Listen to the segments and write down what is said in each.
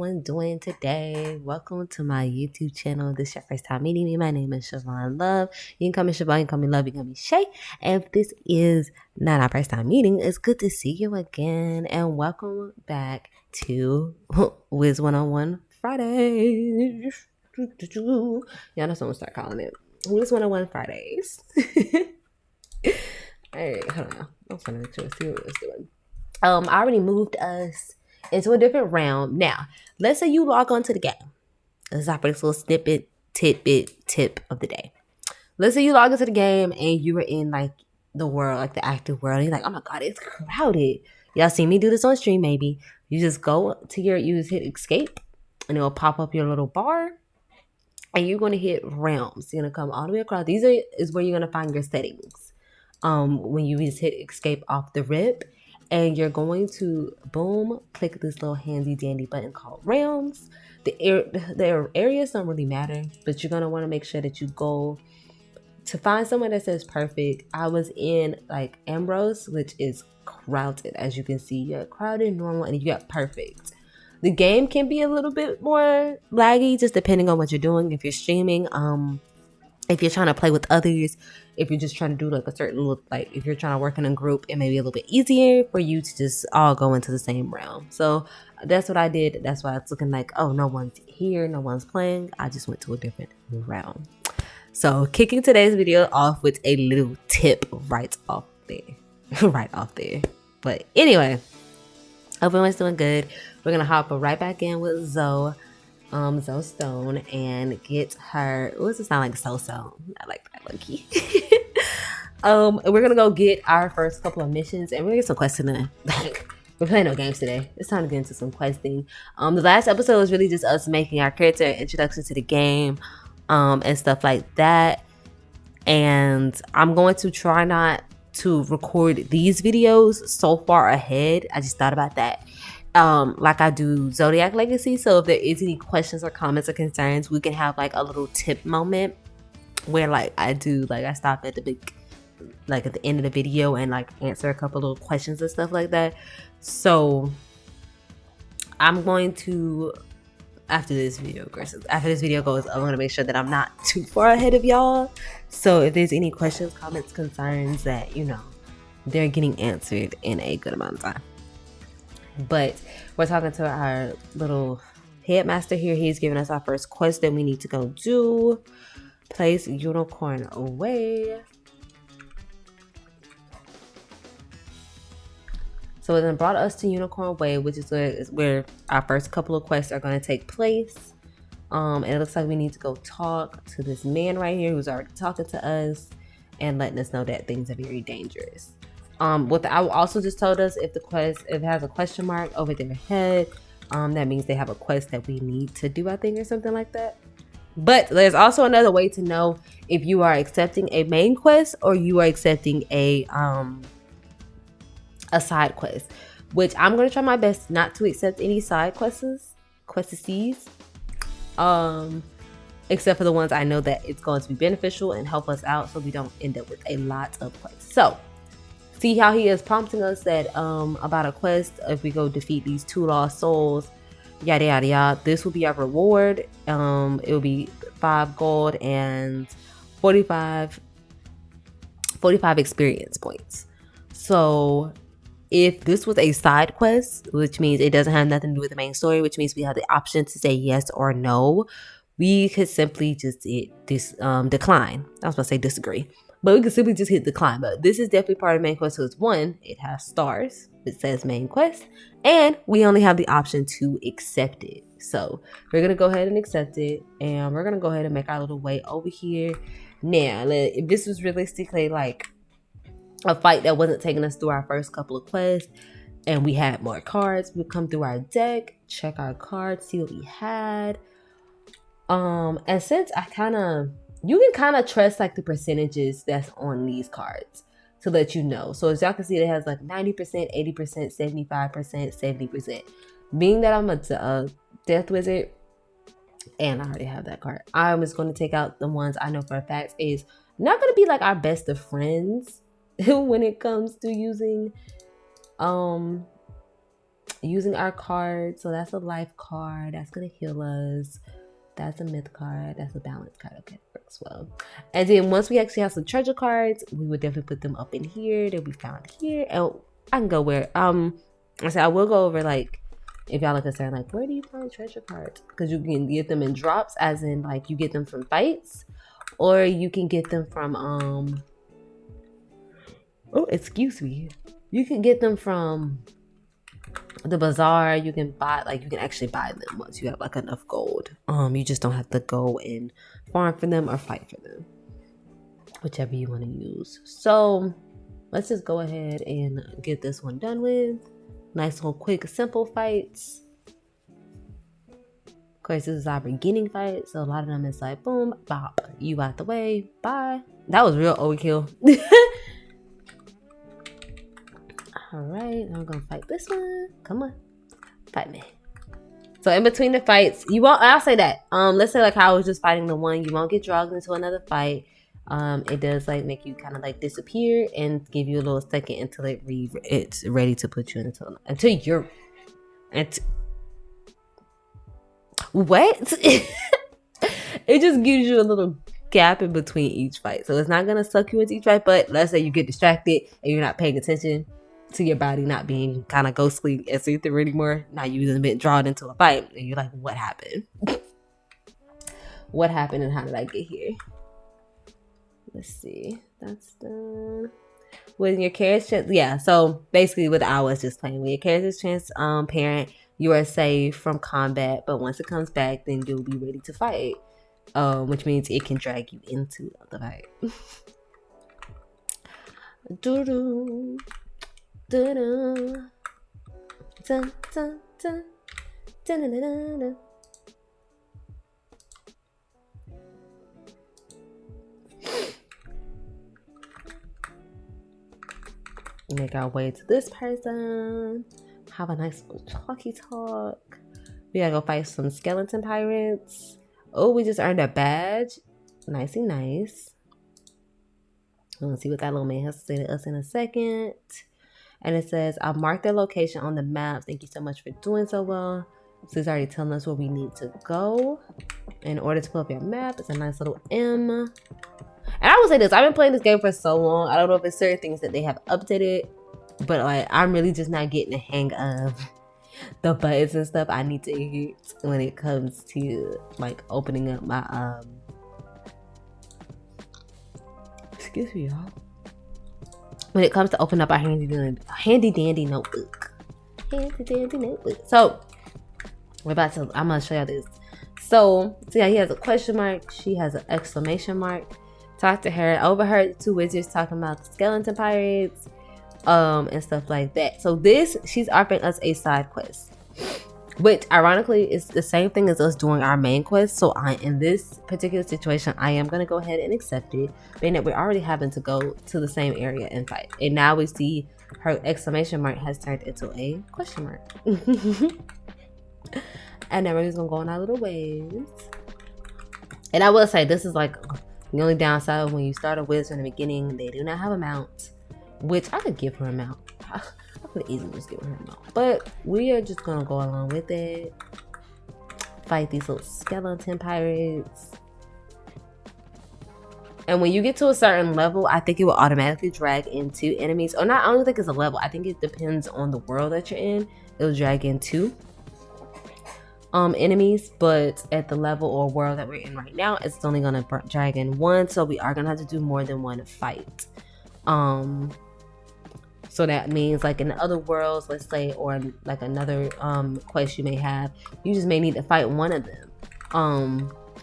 everyone doing today? Welcome to my YouTube channel. This is your first time meeting me. My name is Shavonlovee. You can call me Shavon, you can call me Love, you can call me Shay. And if this is not our first time meeting, it's good to see you again. And welcome back to Wiz 101 Fridays. Y'all know someone start calling it Wiz 101 Fridays. Alright, hold on. I'm trying to see what it's doing. I already moved us into a different realm. Now, let's say you log on to the game. This is our first little tip of the day. Let's say you log into the game and you were in like the world, like the active world. And you're like, oh my God, it's crowded. Y'all seen me do this on stream maybe. You just go to you just hit escape and it will pop up your little bar. And you're going to hit realms. You're going to come all the way across. These is where you're going to find your settings. When you just hit escape off the rip. And you're going to, boom, click this little handy dandy button called realms. The areas don't really matter, but you're going to want to make sure that you go to find someone that says perfect. I was in like Ambrose, which is crowded. As you can see, you got crowded, normal, and you got perfect. The game can be a little bit more laggy, just depending on what you're doing. If you're streaming, if you're trying to play with others, if you're just trying to do like a certain look, like if you're trying to work in a group, it may be a little bit easier for you to just all go into the same realm. So that's what I did. That's why it's looking like, oh, no one's here, no one's playing. I just went to a different realm. So kicking today's video off with a little tip right off there. But anyway, hope everyone's doing good. We're gonna hop right back in with Zoe Stone and get her. What does it sound like? So I like that, Loki. We're gonna go get our first couple of missions and we're gonna get some questing. We're playing no games today. It's time to get into some questing. The last episode was really just us making our character introduction to the game, and stuff like that. And I'm going to try not to record these videos so far ahead. I just thought about that. Like I do Zodiac Legacy. So if there is any questions or comments or concerns, we can have like a little tip moment where like I stop at the at the end of the video and like answer a couple little questions and stuff like that. So I'm going to, after this video goes, I'm going to make sure that I'm not too far ahead of y'all. So if there's any questions, comments, concerns, that they're getting answered in a good amount of time. But we're talking to our little headmaster here. He's giving us our first quest that we need to go do. Place unicorn away. So it then brought us to Unicorn Way, which is where our first couple of quests are going to take place. And it looks like we need to go talk to this man right here who's already talking to us and letting us know that things are very dangerous. What I also just told us, if it has a question mark over their head, that means they have a quest that we need to do, I think, or something like that. But there's also another way to know if you are accepting a main quest or you are accepting a side quest, which I'm going to try my best not to accept any side quests, except for the ones I know that it's going to be beneficial and help us out so we don't end up with a lot of quests. So see how he is prompting us that about a quest. If we go defeat these 2 lost souls, yada yada yada, this will be our reward. It will be 5 gold and 45 experience points. So if this was a side quest, which means it doesn't have nothing to do with the main story, which means we have the option to say yes or no, we could simply just hit this decline. I was about to say disagree, but we could simply just hit decline. But this is definitely part of the main quest. So it's one, it has stars. It says main quest, and we only have the option to accept it. So we're gonna go ahead and accept it, and we're gonna go ahead and make our little way over here. Now, if this was realistically like a fight that wasn't taking us through our first couple of quests and we had more cards, we'd come through our deck, check our cards, see what we had. And since you can kind of trust like the percentages that's on these cards to let you know. So as y'all can see, it has like 90%, 80%, 75%, 70%. Being that I'm a death wizard and I already have that card, I'm just going to take out the ones I know for a fact is not going to be like our best of friends when it comes to using using our card. So that's a life card. That's going to heal us. That's a myth card. That's a balance card. Okay, works well. And then once we actually have some treasure cards, we would definitely put them up in here that we found here. And I can go where I said I will go over like if y'all are concerned, like where do you find treasure cards? Because you can get them in drops, as in like you get them from fights, or you can get them from oh, excuse me. You can get them from the bazaar. You can buy, like, you can actually buy them once you have like enough gold. You just don't have to go and farm for them or fight for them, whichever you want to use. So let's just go ahead and get this one done with. Nice little quick simple fights. Of course, this is our beginning fight, so a lot of them is like boom bop, you out the way, bye. That was real overkill. All right, I'm gonna fight this one. Come on, fight me. So in between the fights, you won't. I'll say that. Let's say like how I was just fighting the one, you won't get dragged into another fight. It does like make you kind of like disappear and give you a little second until it's ready to put you until you're. What? It just gives you a little gap in between each fight, so it's not gonna suck you into each fight. But let's say you get distracted and you're not paying attention to your body not being kind of ghostly and see-through anymore. Now you've been drawn into a fight and you're like, what happened? What happened and how did I get here? Let's see. That's done. When your character, yeah. So basically, what I was just playing, when your character's transparent, you are safe from combat. But once it comes back, then you'll be ready to fight. Which means it can drag you into the fight. Doo-doo. Dun, dun, dun, dun, dun, dun, dun, dun. Make our way to this person. Have a nice little talky talk. We gotta go fight some skeleton pirates. Oh, we just earned a badge. Nicey nice. We'll see what that little man has to say to us in a second. And it says, I've marked their location on the map. Thank you so much for doing so well. So it's already telling us where we need to go. In order to pull up your map, it's a nice little M. And I will say this, I've been playing this game for so long. I don't know if it's certain things that they have updated, but like I'm really just not getting the hang of the buttons and stuff I need to hit when it comes to like opening up my excuse me, y'all. When it comes to open up our handy dandy notebook. Handy dandy notebook. So I'm gonna show y'all this. So yeah, he has a question mark, she has an exclamation mark. Talk to her. Overheard two wizards talking about the skeleton pirates, and stuff like that. So she's offering us a side quest, which ironically is the same thing as us doing our main quest. So in this particular situation, I am gonna go ahead and accept it, being that we're already having to go to the same area and fight. And now we see her exclamation mark has turned into a question mark. And then we're just gonna go on our little ways. And I will say this is like the only downside when you start a wizard in the beginning, they do not have a mount, which I could give her a mount. I could easily just give her a mount, but we are just gonna go along with it. Fight these little skeleton pirates. And when you get to a certain level, I think it will automatically drag into enemies. Or not, I don't think it's a level. I think it depends on the world that you're in. It'll drag into enemies, but at the level or world that we're in right now, it's only gonna drag in one, so we are gonna have to do more than one fight. So that means like in other worlds, let's say, or like another quest you may have, you just may need to fight one of them,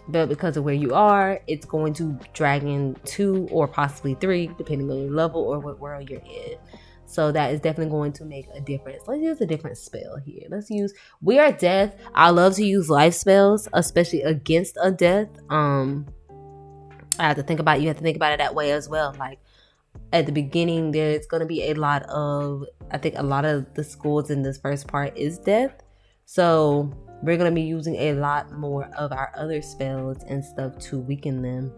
but because of where you are, it's going to drag in 2 or possibly 3 depending on your level or what world you're in. So that is definitely going to make a difference. Let's use a different spell here. Let's use We Are Death. I love to use life spells, especially against a death. You have to think about it that way as well. Like at the beginning, there's going to be a lot of the schools in this first part is death. So we're going to be using a lot more of our other spells and stuff to weaken them,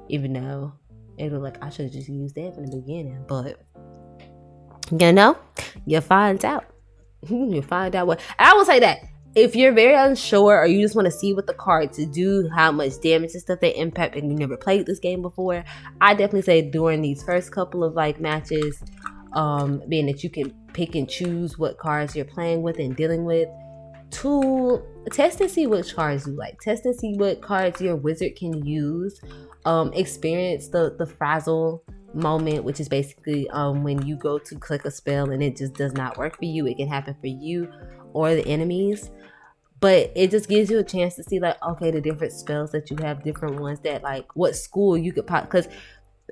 even though it was like I should have just used that from the beginning, but you find out. You find out what. I will say that if you're very unsure or you just want to see what the cards do, how much damage and stuff they impact, and you never played this game before, I definitely say during these first couple of like matches, being that you can pick and choose what cards you're playing with and dealing with, to test and see which cards you like. Test and see what cards your wizard can use. Experience the frazzle moment, which is basically when you go to click a spell and it just does not work for you. It can happen for you or the enemies, but it just gives you a chance to see like, okay, the different spells that you have, different ones that like what school you could pop, because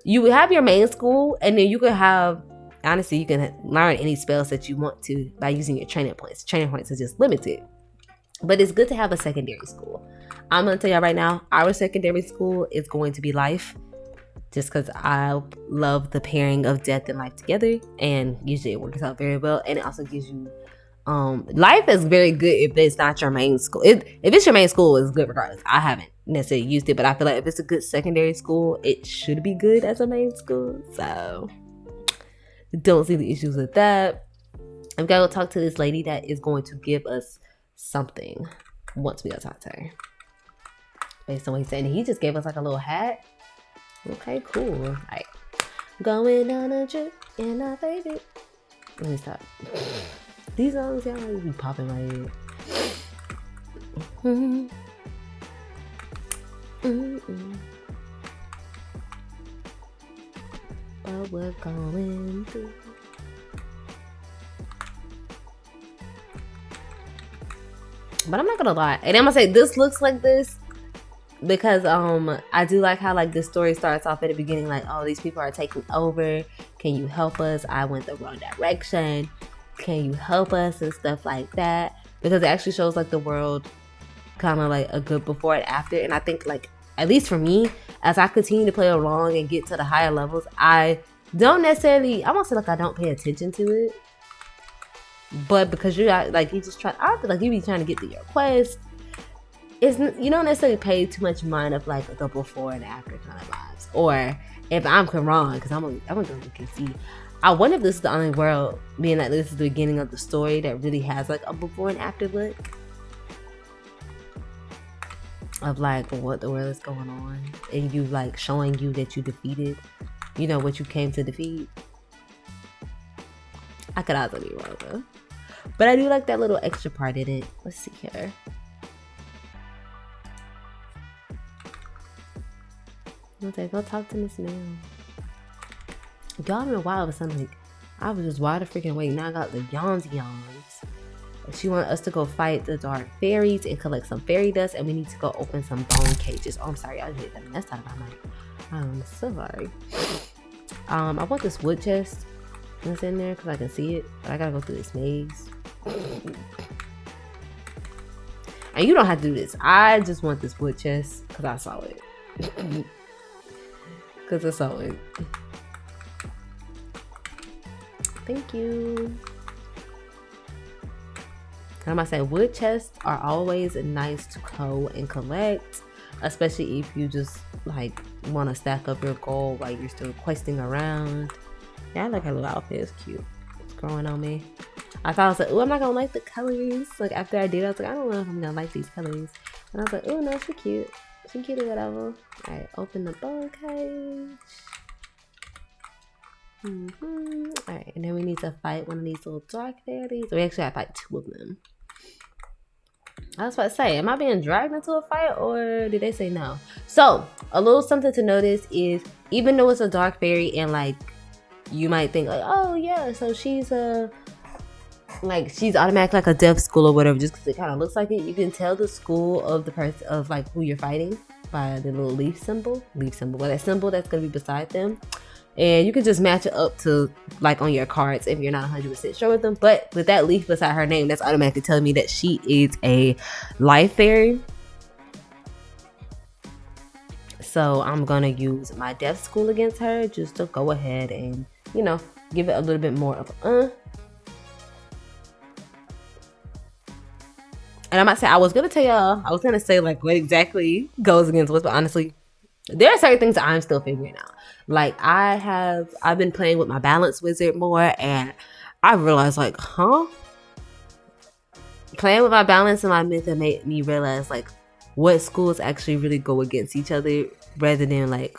you have your main school and then you could have, honestly, you can learn any spells that you want to by using your training points. Training points are just limited, but it's good to have a secondary school. I'm gonna tell y'all right now, our secondary school is going to be life, just because I love the pairing of death and life together, and usually it works out very well. And it also gives you life is very good if it's not your main school. If it's your main school, it's good regardless. I haven't necessarily used it, but I feel like if it's a good secondary school, it should be good as a main school. So don't see the issues with that. I'm gonna go talk to this lady that is going to give us something once we go talk to her. Based on what he said, and he just gave us like a little hat. Okay, cool. All right, going on a trip in our favorite. Let me stop. These songs, y'all, be popping my head. But we're going through. But I'm not gonna lie, and I'm gonna say this looks like this because I do like how like this story starts off at the beginning, like, oh, these people are taking over, can you help us, I went the wrong direction, can you help us, and stuff like that, because it actually shows like the world kind of like a good before and after. And I think, like, at least for me, as I continue to play along and get to the higher levels, I don't necessarily, I won't say like I don't pay attention to it, but because you're like, you just try, I feel like you be trying to get to your quest, it's, you don't necessarily pay too much mind of like the before and after kind of vibes. Or if I'm wrong, because I'm gonna go look and see. I wonder if this is the only world, being that this is the beginning of the story, that really has like a before and after look of like what the world is going on, and you like showing you that you defeated, you know, what you came to defeat. I could also be wrong though, but I do like that little extra part in it. Let's see here. Okay, go talk to Miss Mel. Y'all been wild or something. I was just wide freaking awake. Now I got the yawns. She want us to go fight the dark fairies and collect some fairy dust, and we need to go open some bone cages. Oh, I'm sorry, I hit that mess out of my mind. I'm so sorry. I want this wood chest that's in there because I can see it, but I gotta go through this maze. And you don't have to do this. I just want this wood chest because I saw it. Because I saw it. Thank you. And I say wood chests are always nice to go and collect, especially if you just like want to stack up your gold while you're still questing around. Yeah, I like her little outfit. It's cute. It's growing on me. I thought, I was like, oh, I'm not gonna like the colors. Like after I did, I was like, I don't know if I'm gonna like these colors. And I was like, oh no, she's cute. She's cute or whatever. Alright, open the bone cage. Alright, and then we need to fight one of these little dark fairies. We actually have to fight two of them. I was about to say, am I being dragged into a fight or did they say no? So, a little something to notice is, even though it's a dark fairy and like, you might think like, oh yeah, so she's she's automatically like a deaf school or whatever, just because it kind of looks like it. You can tell the school of the person, of like who you're fighting, by the little leaf symbol, well, that symbol that's gonna be beside them. And you can just match it up to like on your cards if you're not 100% sure with them. But with that leaf beside her name, that's automatically telling me that she is a life fairy. So I'm gonna use my deaf school against her just to go ahead and, you know, give it a little bit more of a And I might say, I was gonna tell y'all, I was gonna say like what exactly goes against what, but honestly, there are certain things that I'm still figuring out. Like I've been playing with my balance wizard more, and I realized like, playing with my balance and my method made me realize like what schools actually really go against each other rather than like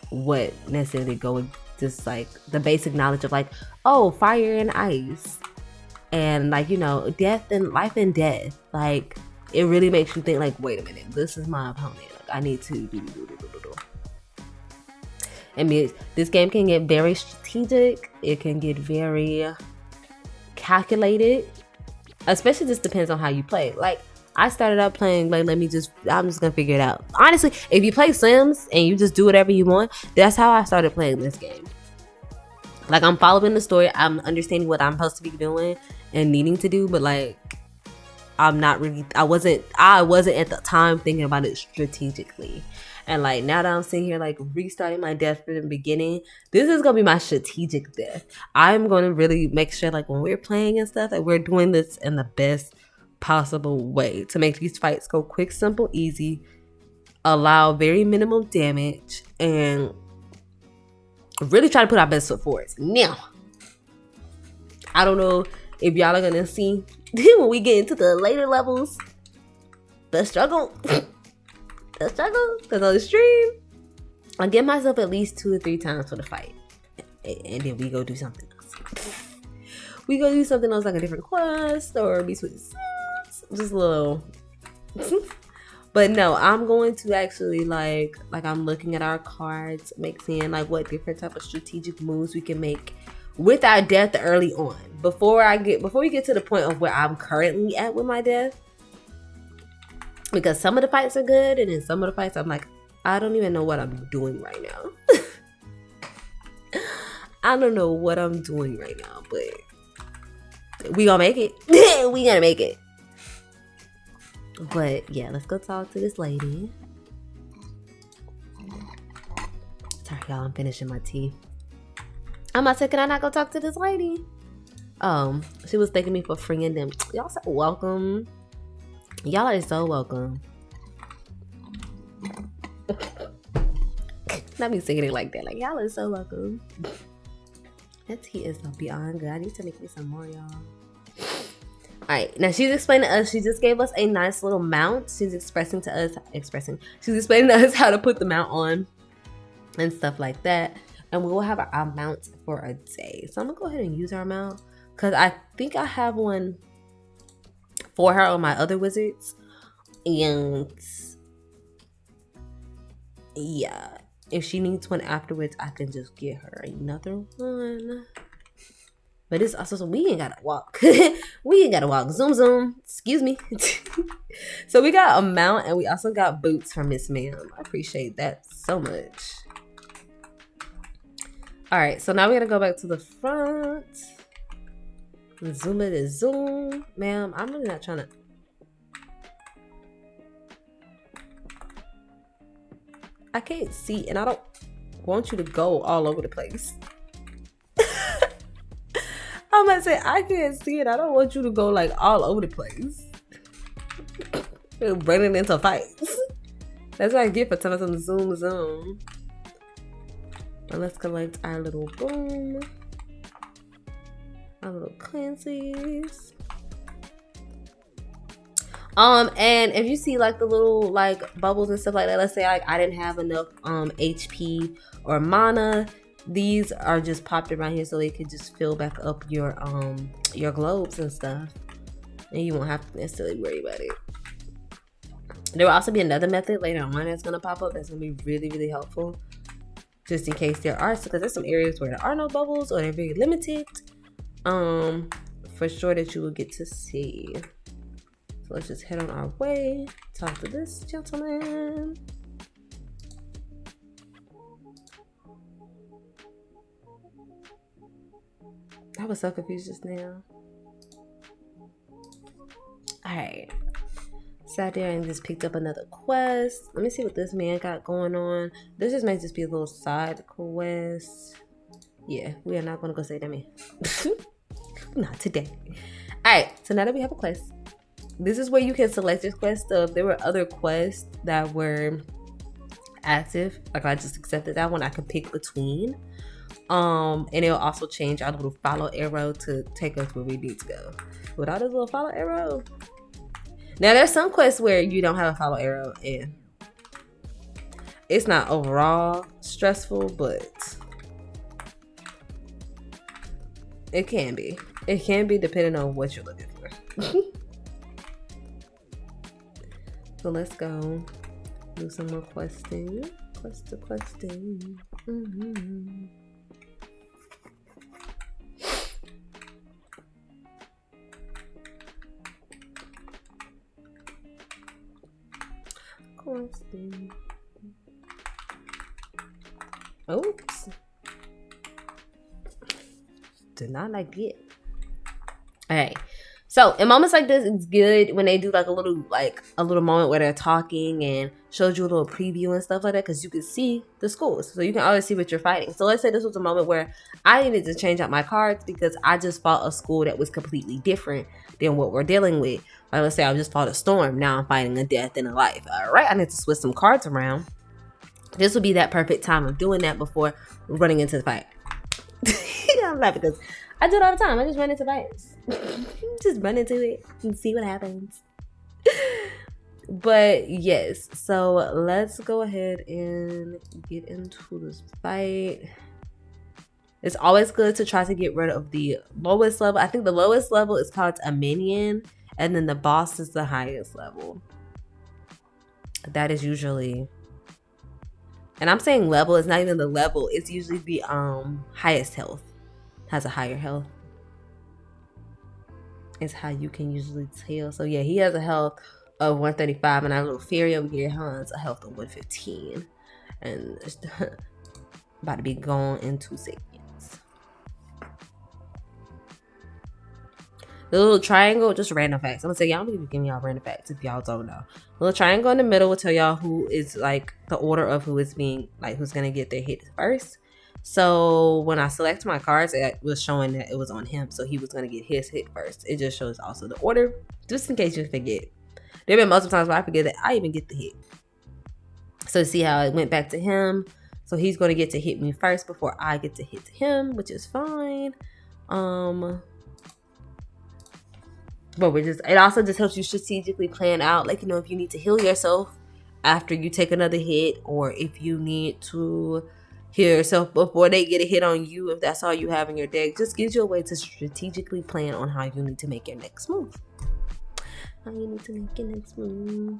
what necessarily go just like the basic knowledge of like, oh, fire and ice and like, you know, death and life and death. Like it really makes you think like, wait a minute, this is my opponent. Like I need to do. I mean, this game can get very strategic. It can get very calculated. Especially just depends on how you play. Like I started out playing like I'm just gonna figure it out. Honestly, if you play Sims and you just do whatever you want, that's how I started playing this game. Like I'm following the story, I'm understanding what I'm supposed to be doing and needing to do, but like I'm not really I wasn't at the time thinking about it strategically. And like now that I'm sitting here like restarting my death from the beginning, this is gonna be my strategic death. I'm gonna really make sure like when we're playing and stuff that we're doing this in the best possible way to make these fights go quick, simple, easy, allow very minimum damage, and really try to put our best foot forward. Now, I don't know if y'all are gonna see when we get into the later levels, the struggle. Because on the stream, I give myself at least 2 or 3 times for the fight. And then we go do something else. We go do something else like a different quest or be switching sides. Just a little. But no, I'm going to actually like I'm looking at our cards, seeing like what different type of strategic moves we can make with our death early on. Before we get to the point of where I'm currently at with my death. Because some of the fights are good, and then some of the fights I'm like, I don't even know what I'm doing right now. I don't know what I'm doing right now, but we gonna make it. We gonna make it. But yeah, let's go talk to this lady. Sorry, y'all, I'm finishing my tea. I'm about to say, can I not go talk to this lady? She was thanking me for freeing them. Y'all so welcome. Y'all are so welcome. Not me singing it like that. Like, y'all are so welcome. That tea is so beyond good. I need to make me some more, y'all. Alright, now she's explaining to us. She just gave us a nice little mount. She's explaining to us how to put the mount on and stuff like that. And we will have our mount for a day. So I'm going to go ahead and use our mount. Because I think I have one for her on my other wizards, and yeah, if she needs one afterwards, I can just get her another one. But it's also so we ain't gotta walk. We ain't gotta walk. Zoom. Excuse me. So we got a mount, and we also got boots from Miss Ma'am. I appreciate that so much. All right, so now we're gonna go back to the front. Zoom it is zoom. Ma'am, I'm really not trying to. I can't see, and I don't want you to go all over the place. I'm gonna say, I can't see it. I don't want you to go like all over the place. Running into fights. That's what I get for telling them zoom. And let's collect our little boom. Our little Clancy's. And if you see like the little like bubbles and stuff like that, let's say like I didn't have enough HP or mana, these are just popped around here so they can just fill back up your globes and stuff, and you won't have to necessarily worry about it. There will also be another method later on that's gonna pop up that's gonna be really, really helpful, just in case there are, because there's some areas where there are no bubbles or they're very limited. For sure that you will get to see. So let's just head on our way, talk to this gentleman. I was so confused just now. Alright. Sat there and just picked up another quest. Let me see what this man got going on. This just might just be a little side quest. Yeah, we are not gonna go say that man. Not today. Alright, so now that we have a quest, this is where you can select your quest. So if there were other quests that were active, like I just accepted that one, I could pick between. And it'll also change our little follow arrow to take us where we need to go. Without this little follow arrow. Now there's some quests where you don't have a follow arrow and it's not overall stressful, but it can be. It can be depending on what you're looking for. So let's go do some more questing. Questing. Questing. Oops. Did not like it. Alright. So in moments like this, it's good when they do like a little moment where they're talking and shows you a little preview and stuff like that, because you can see the schools. So you can always see what you're fighting. So let's say this was a moment where I needed to change out my cards because I just fought a school that was completely different than what we're dealing with. Like let's say I just fought a storm. Now I'm fighting a death and a life. Alright, I need to switch some cards around. This would be that perfect time of doing that before running into the fight. I'm laughing because I do it all the time. I just run into fights. Just run into it and see what happens. But yes, so let's go ahead and get into this fight. It's always good to try to get rid of the lowest level. I think the lowest level is called a minion, and then the boss is the highest level. That is usually, and I'm saying level, it's not even the level, it's usually the highest health. Has a higher health. It's how you can usually tell. So yeah, he has a health of 135, and our little fairy over here has a health of 115. And it's about to be gone in 2 seconds. The little triangle, just random facts. I'm gonna say y'all be giving y'all random facts if y'all don't know. The little triangle in the middle will tell y'all who is like the order of who is being like who's gonna get their hit first. So when I select my cards, it was showing that it was on him, so he was gonna get his hit first. It just shows also the order, just in case you forget. There have been multiple times where I forget that I even get the hit. So see how it went back to him. So he's gonna get to hit me first before I get to hit him, which is fine. But it also just helps you strategically plan out, like, you know, if you need to heal yourself after you take another hit, or if you need to heal yourself before they get a hit on you, if that's all you have in your deck. Just gives you a way to strategically plan on how you need to make your next move. How you need to make your next move.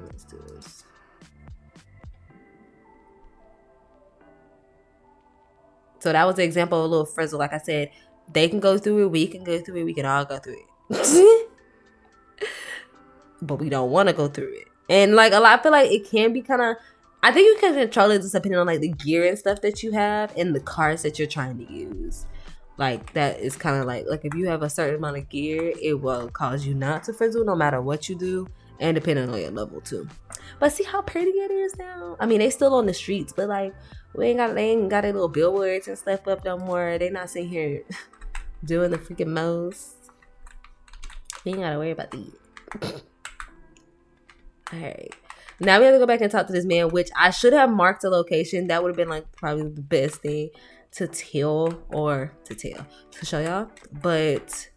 Let's do this. So that was the example of a little frizzle. Like I said, they can go through it, we can go through it, we can all go through it. But we don't want to go through it. And like a lot, I feel like it can be kind of, I think you can control it just depending on like the gear and stuff that you have and the cards that you're trying to use. Like that is kind of like if you have a certain amount of gear, it will cause you not to frizzle no matter what you do, and depending on your level too. But see how pretty it is now? I mean, they still on the streets, but like they ain't got their little billboards and stuff up no more. They not sitting here doing the freaking most. You ain't gotta worry about these. Alright. Now we have to go back and talk to this man, which I should have marked the location. That would have been like probably the best thing to show y'all. But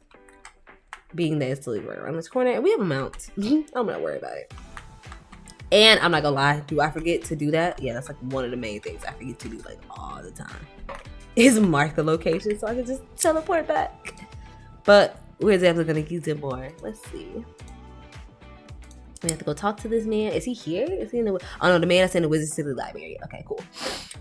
being that it's literally right around this corner and we have a mount, I'm not worried about it. And I'm not gonna lie, do I forget to do that? Yeah, that's like one of the main things I forget to do like all the time. Is mark the location so I can just teleport back. But we're definitely gonna use it more. Let's see. We have to go talk to this man. Is he here? Is he in the? Oh no, the man that's in the Wizard City Library. Okay, cool.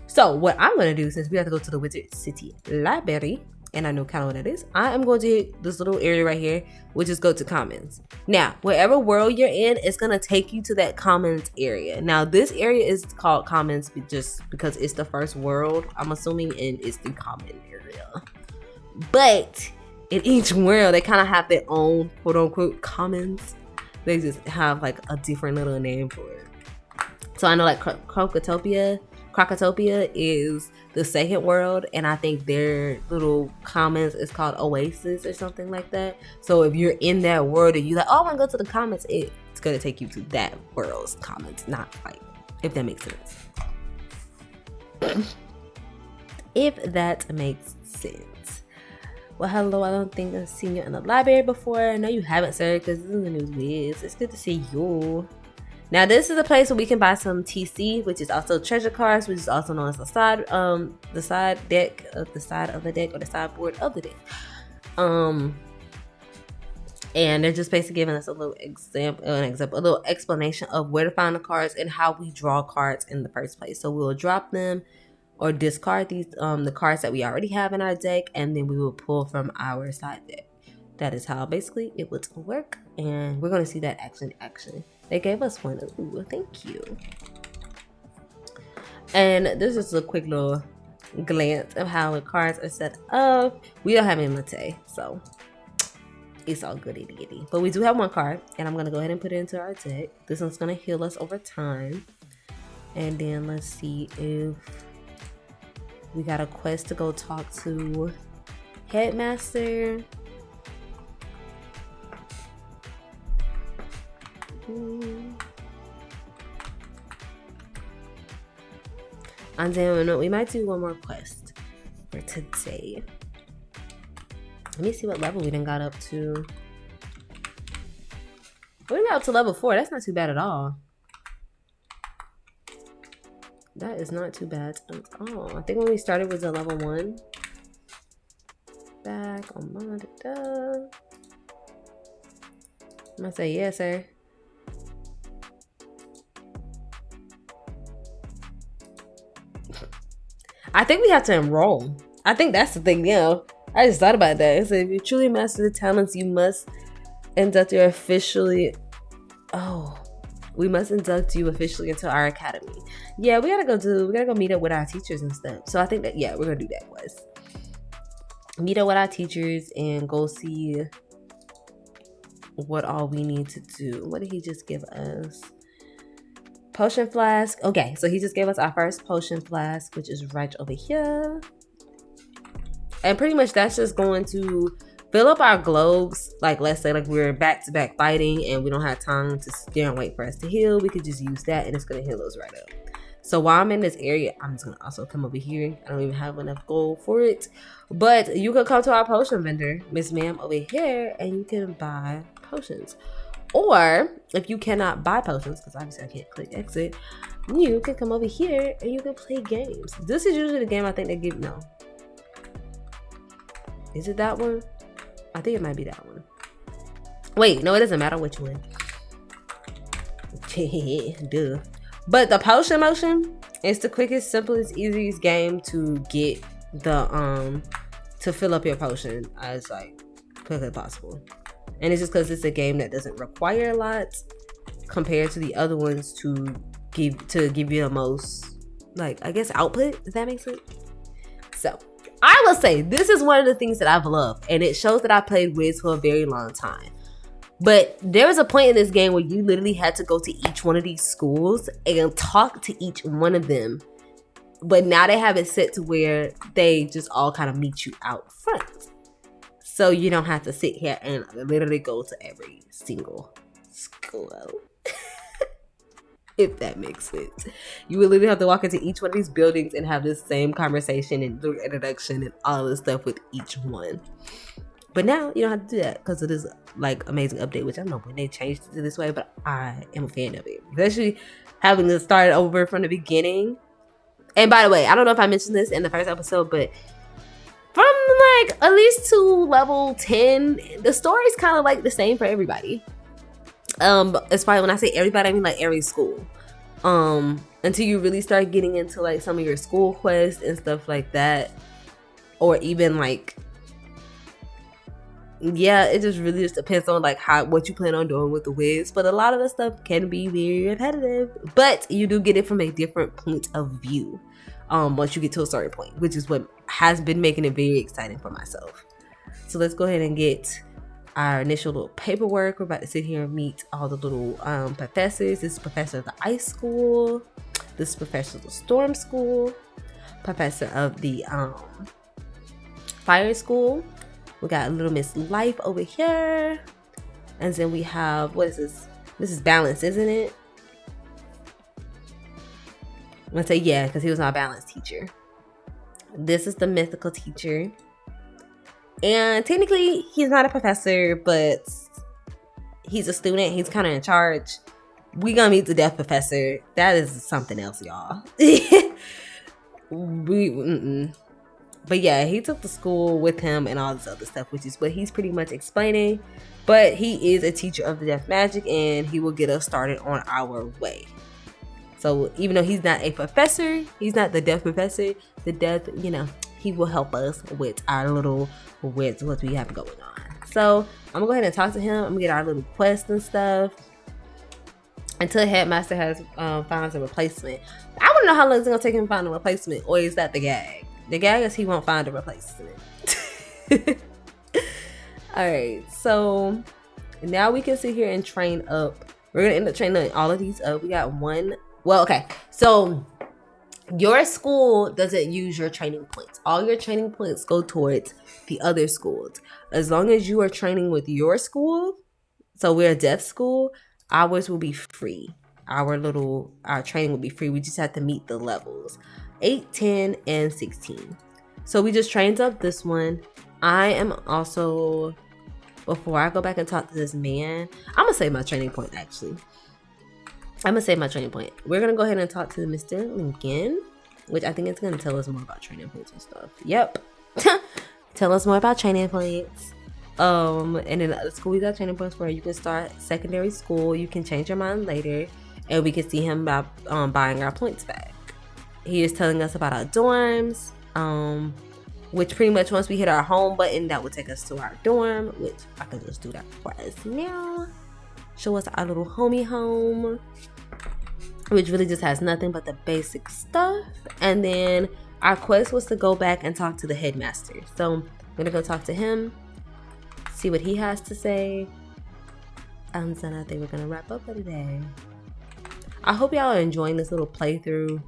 So what I'm gonna do, since we have to go to the Wizard City Library, and I know kind of what that is, I am going to hit this little area right here, which is go to Commons. Now, wherever world you're in, it's gonna take you to that Commons area. Now, this area is called Commons just because it's the first world, I'm assuming, and it's the common area. But in each world, they kind of have their own quote unquote commons. They just have like a different little name for it. So I know like Crocotopia Crocotopia is the second world, and I think their little comments is called Oasis or something like that. So if you're in that world and you're like, oh, I want to go to the comments, it's gonna take you to that world's comments, not like, if that makes sense. If that makes sense. Well, hello, I don't think I've seen you in the library before. I know you haven't, sir, because this is the new Wiz. It's good to see you. Now, this is a place where we can buy some TC, which is also treasure cards, which is also known as the side deck of the side of the deck, or the sideboard of the deck. And they're just basically giving us a little a little explanation of where to find the cards and how we draw cards in the first place. So we'll drop them or discard these the cards that we already have in our deck, and then we will pull from our side deck. That is how basically it would work, and we're going to see that action. They gave us one. Ooh, thank you. And this is a quick little glance of how the cards are set up. We don't have any Mate, so it's all good itty. But we do have one card, and I'm going to go ahead and put it into our deck. This one's going to heal us over time. And then let's see if we got a quest to go talk to Headmaster. And then we might do one more quest for today. Let me see what level we done got up to. We got up to level 4. That's not too bad at all. That is not too bad at all. I think when we started was a level 1. Back on my I'm gonna say yes, sir. I think we have to enroll. I think that's the thing, I just thought about that. It said, if you truly master the talents, you must induct you officially. Oh, we must induct you officially into our academy. Yeah, we gotta go meet up with our teachers and stuff. So I think that, we're gonna do that quest. Meet up with our teachers and go see what all we need to do. What did he just give us? Potion flask. Okay, so he just gave us our first potion flask, which is right over here. And pretty much that's just going to fill up our globes. Like, let's say like we're back-to-back fighting and we don't have time to sit there and wait for us to heal. We could just use that and it's going to heal us right up. So while I'm in this area, I'm just going to also come over here. I don't even have enough gold for it. But you could come to our potion vendor, Miss Ma'am, over here, and you can buy potions. Or if you cannot buy potions, because obviously I can't click exit, you can come over here and you can play games. This is usually the game I think they give. No. Is it that one? I think it might be that one. Wait, no, it doesn't matter which one. Duh. But the potion motion is the quickest, simplest, easiest game to get the to fill up your potion as like quickly as possible. And it's just because it's a game that doesn't require a lot compared to the other ones to give you the most, like, I guess, output, if that makes sense. So I will say this is one of the things that I've loved, and it shows that I played Wiz for a very long time. But there was a point in this game where you literally had to go to each one of these schools and talk to each one of them. But now they have it set to where they just all kind of meet you out front. So you don't have to sit here and literally go to every single school. If that makes sense. You would literally have to walk into each one of these buildings and have this same conversation and do introduction and all this stuff with each one. But now you don't have to do that because of this like amazing update, which I don't know when they changed it to this way, but I am a fan of it. Especially having to start over from the beginning. And by the way, I don't know if I mentioned this in the first episode, but from like at least to level 10, the story's kind of like the same for everybody. It's probably when I say everybody, I mean like every school. Until you really start getting into like some of your school quests and stuff like that, or even like, yeah, it just really just depends on like what you plan on doing with the Wiz. But a lot of the stuff can be very repetitive, but you do get it from a different point of view. Once you get to a certain point, which is what has been making it very exciting for myself. So let's go ahead and get our initial little paperwork. We're about to sit here and meet all the little professors. This is Professor of the Ice School. This is professor of the storm school, professor of the fire school. We got little Miss Life over here. And then we have, what is this? This is balance, isn't it? I'm gonna say yeah, because he was my balance teacher. This is the mythical teacher. And technically, he's not a professor, but he's a student. He's kind of in charge. We gonna meet the deaf professor. That is something else, y'all. But yeah, he took the school with him and all this other stuff, which is what he's pretty much explaining. But he is a teacher of the deaf magic, and he will get us started on our way. So even though he's not a professor, he's not the deaf professor, the deaf, he will help us with our little, with what we have going on. So I'm gonna go ahead and talk to him. I'm gonna get our little quest and stuff until Headmaster has found a replacement. I want to know how long it's gonna take him to find a replacement, or is that the gag? The gag is he won't find a replacement. All right, so now we can sit here and train up. We're gonna end up training all of these up. We got one. Well, okay, so your school doesn't use your training points. All your training points go towards the other schools. As long as you are training with your school, so we're a deaf school, ours will be free. Our training will be free. We just have to meet the levels 8, 10, and 16. So we just trained up this one. I am also, before I go back and talk to this man, I'm gonna save my training point actually. I'm gonna save my training point. We're gonna go ahead and talk to Mr. Lincoln, which I think it's gonna tell us more about training points and stuff. Yep. Tell us more about training points. And then the other school, we got training points where you can start secondary school. You can change your mind later, and we can see him about buying our points back. He is telling us about our dorms, which pretty much once we hit our home button, that will take us to our dorm, which I can just do that for us now. Show us our little homie home, which really just has nothing but the basic stuff. And then our quest was to go back and talk to the headmaster. So I'm gonna go talk to him, see what he has to say. And then I think we're gonna wrap up for today. I hope y'all are enjoying this little playthrough.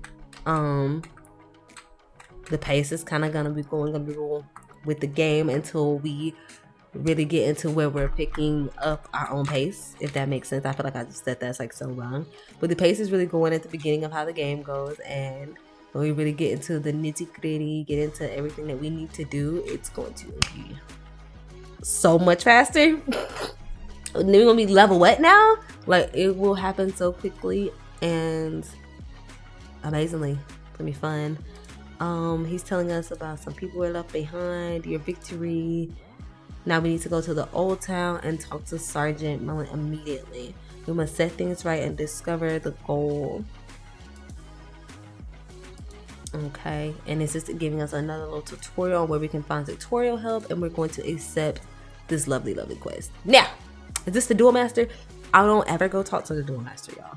The pace is kind of gonna be going a little with the game until we really get into where we're picking up our own pace, if that makes sense. I feel like I just said that's like so wrong, but the pace is really going at the beginning of how the game goes, and when we really get into the nitty-gritty, get into everything that we need to do, it's going to be so much faster. We're gonna be level what now? Like, it will happen so quickly and amazingly. It's gonna be fun. He's telling us about some people were left behind, your victory. Now we need to go to the old town and talk to Sergeant Mullen immediately. We must set things right and discover the goal. Okay, and it's just giving us another little tutorial on where we can find tutorial help, and we're going to accept this lovely quest. Now, is this the duel master? I don't ever go talk to the duel master, y'all.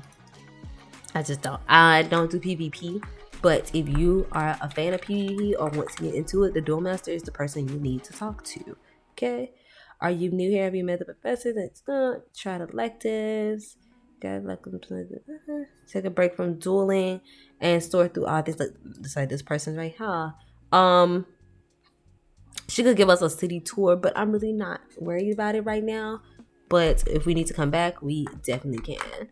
I just don't. I don't do PvP, but if you are a fan of PvP or want to get into it, the duel master is the person you need to talk to. Okay, are you new here? Have you met the professor? That's not. Try the electives. Take a break from dueling and sort through all this. Like this person's right, huh? She could give us a city tour, but I'm really not worried about it right now. But if we need to come back, we definitely can.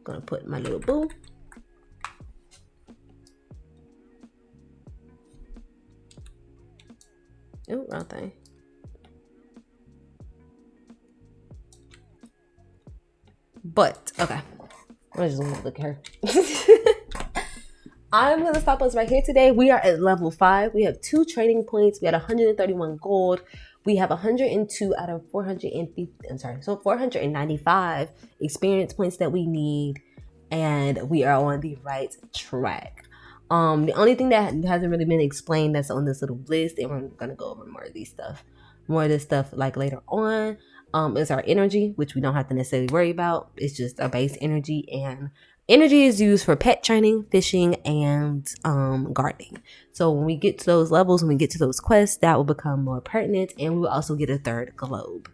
Gonna put my little boo. Oh, wrong thing. But okay, I'm just gonna look at her. I'm gonna stop us right here today. We are at level 5. We have 2 training points. We had 131 gold. We have 102 out of 450. I'm sorry, so 495 experience points that we need, and we are on the right track. The only thing that hasn't really been explained that's on this little list, and we're gonna go over more of this stuff like later on, is our energy, which we don't have to necessarily worry about. It's just our base energy, and energy is used for pet training, fishing, and gardening. So when we get to those levels, when we get to those quests, that will become more pertinent, and we will also get a 3rd globe.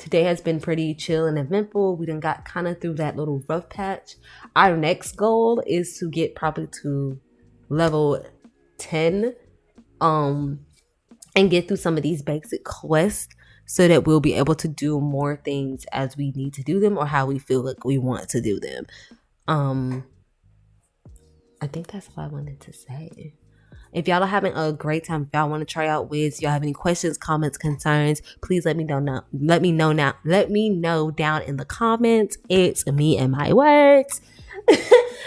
today has been pretty chill and eventful. We done got kind of through that little rough patch. Our next goal is to get probably to level 10 and get through some of these basic quests so that we'll be able to do more things as we need to do them or how we feel like we want to do them. I think that's all I wanted to say. If y'all are having a great time, if y'all want to try out Wiz, y'all have any questions, comments, concerns, please let me know now. Let me know down in the comments. It's me and my words.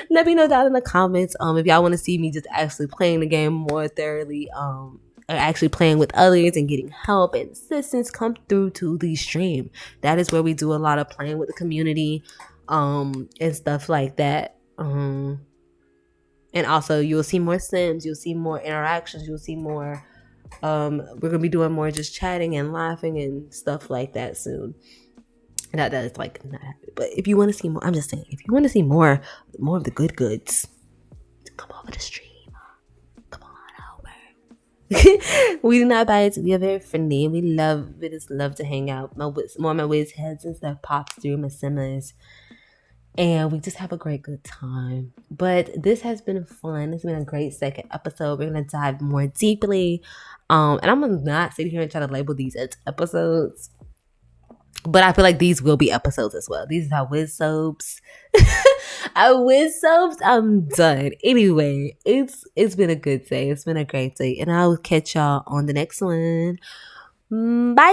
Let me know down in the comments. If y'all want to see me just actually playing the game more thoroughly, or actually playing with others and getting help and assistance, come through to the stream. That is where we do a lot of playing with the community, and stuff like that. And also you'll see more sims, you'll see more interactions, you'll see more we're gonna be doing more just chatting and laughing and stuff like that soon. That is like not happy. But if you want to see more, I'm just saying, if you want to see more of the good goods, come over the stream. Come on over. We do not buy it. We are very friendly. We just love to hang out. More of my Wiz heads and stuff pops through, my simmers. And we just have a good time. But this has been fun. It's been a great second episode. We're going to dive more deeply. And I'm going to not sit here and try to label these as episodes. But I feel like these will be episodes as well. These are Wiz soaps. Our Wiz soaps, I'm done. Anyway, it's been a good day. It's been a great day. And I'll catch y'all on the next one. Bye.